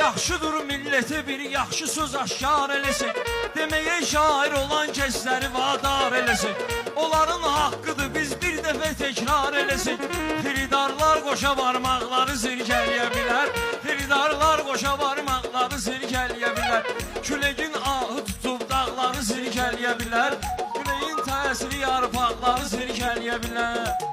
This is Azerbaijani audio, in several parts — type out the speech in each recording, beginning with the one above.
Yaxşıdır milleti bir yaxşı söz aşkar eləsin. Deməyə şair olan kəsləri vadar eləsin. Onların haqqıdır biz bir dəfə təkrar eləsin. Xiridarlar qoşa barmaqları sirkələyə bilər. Xiridarlar qoşa barmaqları sirkələyə bilər. Küləyin ahı tutub dağları sirkələyə bilər. Küləyin təsiri yarpaqları sirkələyə bilər.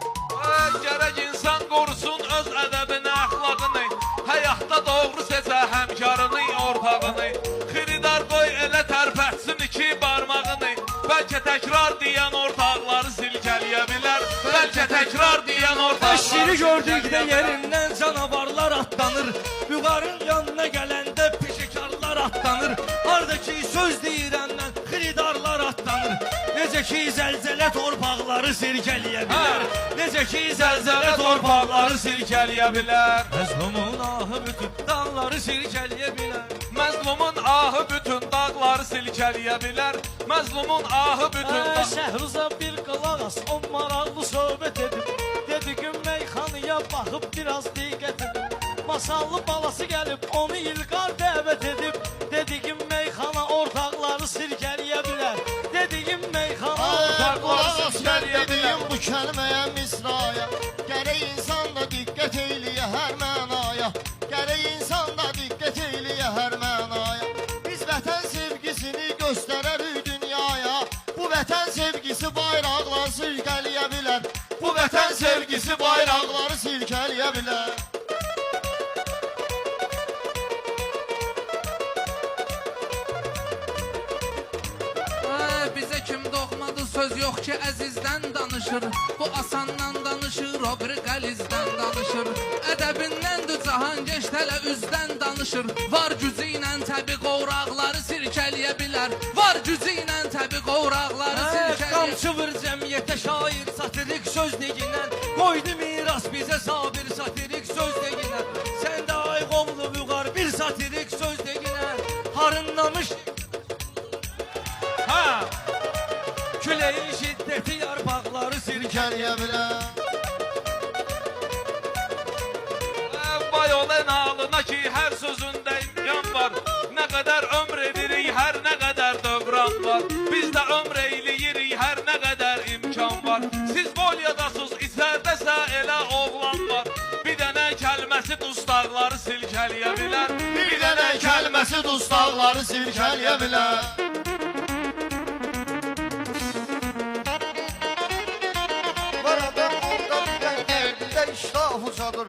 Gərək insan qorusun öz ədəbini, əxlaqını. Həyatda doğru seçə həmkarını, ortağını. Xiridar qoy elə tərpətsin iki barmağını. Bəlkə təkrar deyən ortaqları silkələyə bilər. Bəlkə təkrar deyən ortaqları Şiri gördükdə yerindən canavarlar atlanır. Büqarın yanına gələndə peşəkarlar atlanır. Haradakı söz deyirəm mən, xiridarlar atlanır. Necə ki zəlzələ torpaqları sirkələyə bilər. Necə ki zəlzələ torpaqları sirkələyə bilər. Məzlumun ahı bütün dağları sirkələyə bilər. Məzlumun ahı bütün dağları silkələyə bilər. Məzlumun ahı bütün Şəhruza bir qılaq as, on maraqlı söhbət edib. Dedi ki meyxanıya baxıb biraz diqqət edib. Masallı balası gəlib, onu İlqar dəvət edib. Dedi ki meyxana ortaqları sirkələyə bilər. Dedi ki meyxana ortaqları sirkələyə bilər. Bu kəlməyə misraya, gərək insan da diqqət eyliyə hər mənaya. Gərək insan da diqqət eyliyə hər mənaya. Biz vətən sevgisini göstərərik dünyaya. Bu vətən sevgisi bayraqları silkələyə bilər. Bu vətən sevgisi bayraqları silkələyə bilər. Bizə kim doğmadı söz yox ki əzizdən danışır. Bu asandan danışır, o bir qəlizdən danışır. Ədəbindəndir cahan geç tələ üzdən danışır. Var gücü ilə təbi qoraqları sirkələyə bilər. Var gücü ilə təbi qoraqları sirkələyə bilər. Qamçı vır cəmiyyətə şair satirik söz neginən. Qoydu miras bizə sabir satirik söz neginən. Sən də ay qovlu vüqar bir satirik söz neginən. Harınlamış küləyin şiddəti yarpaqları sirkələyə bilər. Vay olan ağlına ki hər sözündə imkan var. Nə qədər ömr edirik, hər nə qədər dövran var. Biz də ömr eyliyirik, hər nə qədər imkan var. Siz Bolyadasız, içərdəsə elə oğlan var. Bir dənə kəlməsi dustaqları silkələyə bilər. Bir dənə kəlməsi dustaqları silkələyə bilər.